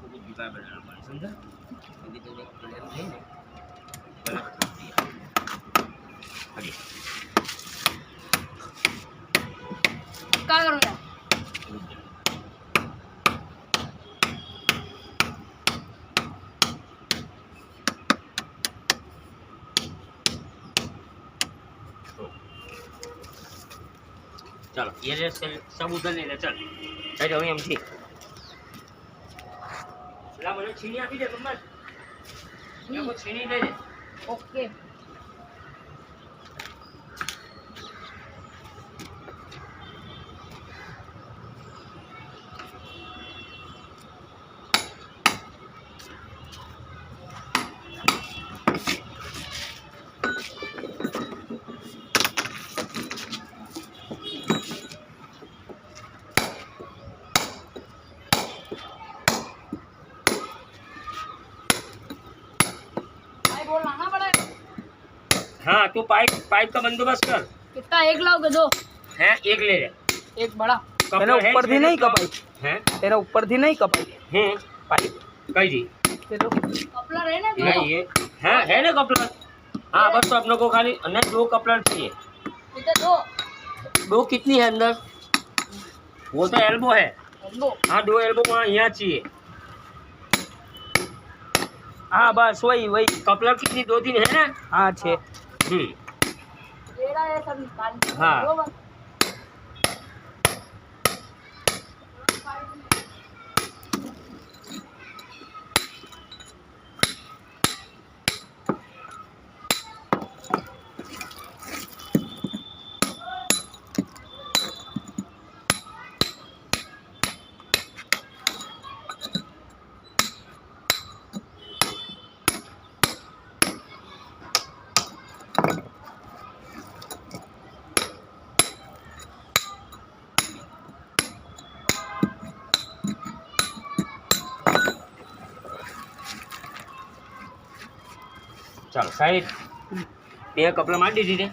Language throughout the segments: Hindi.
को कुछ जुगाड़ बनाना पड़ा, समझा? क्योंकि तो देख प्लेयर नहीं है गलत दिया आगे क्या करूँगा चलो ये रे सब उधर ले ले चल चलो हम ठीक ला મને છીણી આપી દે કમલ મેં કો છીણી દે દે ओके बोल लाना पड़ा हाँ तू पाइप का बंदोबस्त कर कितना एक लाओगे दो है एक ले ले एक बड़ा तेरा ऊपर थी नहीं कपाई है तेरा ऊपर थी नहीं कपाई पाइप कई जी तेरा कपड़ा रहे ना दो नहीं ये है ना कपलर हाँ बस तो अपने को खाली अंदर 2 कपलर चाहिए इधर दो 2 कितनी है अंदर वो तो एल्बो है दो हाँ 2 एल्बो वहाँ यहाँ चाहिए हाँ बस वही वही कपलर कितनी 2-3 है ना हाँ 6 तेरा ये सब निकाल हाँ। दो बस ચાલો સાઈડ 2 કપડા મારી દીધી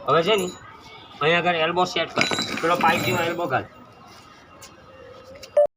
હવે છે ને અહીંયા આગળ એલ્બો સેટ કર પેલો પાઇપ જેવો એલ્બો ઘાલ